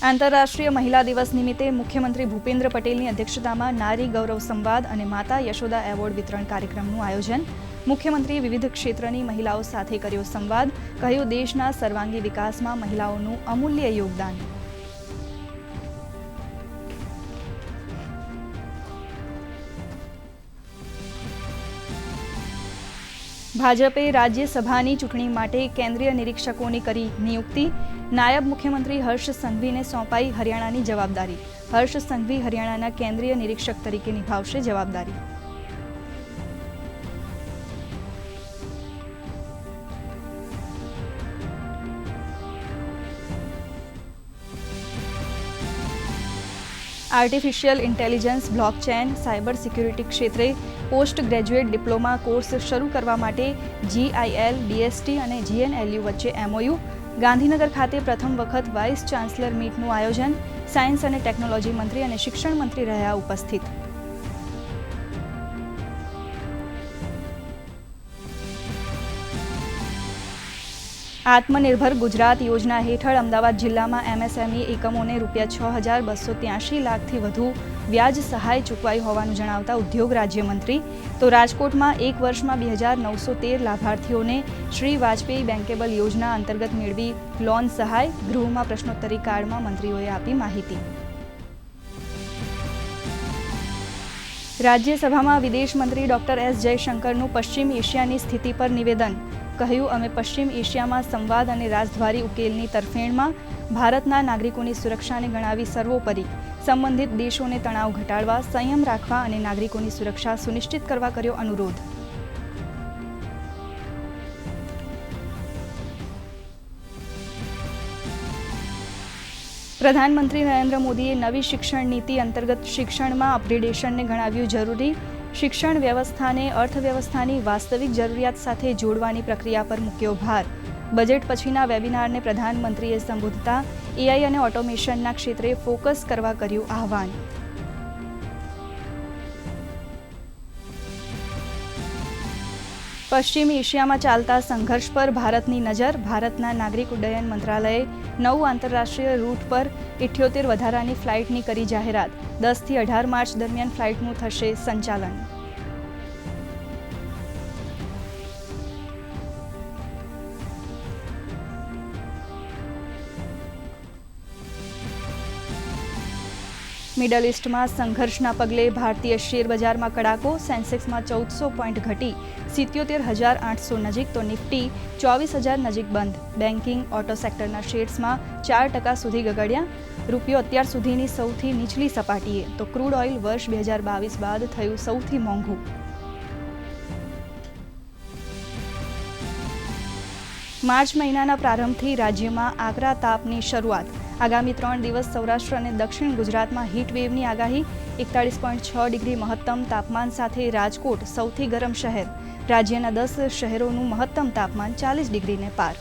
આંતરરાષ્ટ્રીય મહિલા દિવસ નિમિત્તે મુખ્યમંત્રી ભૂપેન્દ્ર પટેલની અધ્યક્ષતામાં નારી ગૌરવ સંવાદ અને માતા યશોદા એવોર્ડ વિતરણ કાર્યક્રમનું આયોજન। મુખ્યમંત્રીએ વિવિધ ક્ષેત્રની મહિલાઓ સાથે કર્યો સંવાદ। કહ્યું, દેશના સર્વાંગી વિકાસમાં મહિલાઓનું અમૂલ્ય યોગદાન। ભાજપે રાજ્યસભાની ચૂંટણી માટે કેન્દ્રીય નિરીક્ષકોની કરી નિયુક્તિ। નાયબ મુખ્યમંત્રી હર્ષ સંઘવીને સોંપાઈ હરિયાણાની જવાબદારી। હર્ષ સંઘવી હરિયાણાના કેન્દ્રીય નિરીક્ષક તરીકે નિભાવશે જવાબદારી। Artificial intelligence, blockchain, cyber security ક્ષેત્રે પોસ્ટ ગ્રેજ્યુએટ ડિપ્લોમા કોર્સ શરૂ કરવા માટે GIL, DST અને GNLU વચ્ચે MOU। ગાંધીનગર ખાતે પ્રથમ વખત વાઇસ ચાન્સલર મીટનું આયોજન। સાયન્સ અને ટેકનોલોજી મંત્રી અને શિક્ષણ મંત્રી રહ્યા ઉપસ્થિત। આત્મનિર્ભર ગુજરાત યોજના હેઠળ અમદાવાદ જિલ્લામાં MSME એકમોને ₹6,283 લાખથી વધુ વ્યાજ સહાય ચૂકવાઈ હોવાનું જણાવતા ઉદ્યોગ રાજ્યમંત્રી। તો રાજકોટમાં એક વર્ષમાં 2,913 લાભાર્થીઓને શ્રી વાજપેયી બેન્કેબલ યોજના અંતર્ગત મેળવી લોન સહાય। ગૃહમાં પ્રશ્નોત્તરી કાળમાં મંત્રીઓએ આપી માહિતી। રાજ્યસભામાં વિદેશ મંત્રી ડોક્ટર S જયશંકરનું પશ્ચિમ એશિયાની સ્થિતિ પર નિવેદન। કહ્યું, અમે પશ્ચિમ એશિયામાં સંવાદ અને રાજદ્વારી ઉકેલની તરફેણમાં ભારતના નાગરિકોની સુરક્ષાને ગણાવી સર્વોપરી। સંબંધિત દેશોને તણાવ ઘટાડવા, સંયમ રાખવા અને નાગરિકોની સુરક્ષા સુનિશ્ચિત કરવા કર્યો અનુરોધ। પ્રધાનમંત્રી નરેન્દ્ર મોદીએ નવી શિક્ષણ નીતિ અંતર્ગત શિક્ષણમાં અપગ્રેડેશનને ગણાવ્યું જરૂરી। શિક્ષણ વ્યવસ્થાને અર્થવ્યવસ્થાની વાસ્તવિક જરૂરિયાત સાથે જોડવાની પ્રક્રિયા પર મૂક્યો ભાર। બજેટ પછીના વેબિનારને પ્રધાનમંત્રીએ સંબોધતા AI અને ઓટોમેશનના ક્ષેત્રે ફોકસ કરવા કર્યું આહવાન। પશ્ચિમ એશિયામાં ચાલતા સંઘર્ષ પર ભારતની નજર। ભારતના નાગરિક ઉડ્ડયન મંત્રાલયે 9 આંતરરાષ્ટ્રીય રૂટ પર 78 વધારાની ફ્લાઇટની કરી જાહેરાત। 10 થી 18 માર્ચ દરમિયાન ફ્લાઇટનું થશે સંચાલન। મિડલ ઇસ્ટમાં સંઘર્ષના પગલે ભારતીય શેરબજારમાં કડાકો। સેન્સેક્સમાં 1400 પોઈન્ટ ઘટી 77,800 નજીક, તો નિફ્ટી 24,000 નજીક બંધ। બેન્કિંગ, ઓટો સેક્ટરના શેર્સમાં 4% સુધી ગગડ્યા। રૂપિયો અત્યાર સુધીની સૌથી નીચલી સપાટીએ, તો ક્રૂડ ઓઇલ વર્ષ 2022 બાદ થયું સૌથી મોંઘું। માર્ચ મહિનાના પ્રારંભથી રાજ્યમાં આકરા તાપની શરૂઆત। આગામી 3 દિવસ સૌરાષ્ટ્ર અને દક્ષિણ ગુજરાતમાં હીટવેવની આગાહી। 41.6 ડિગ્રી મહત્તમ તાપમાન સાથે રાજકોટ સૌથી ગરમ શહેર। રાજ્યના 10 શહેરોનું મહત્તમ તાપમાન 40 ડિગ્રીને પાર।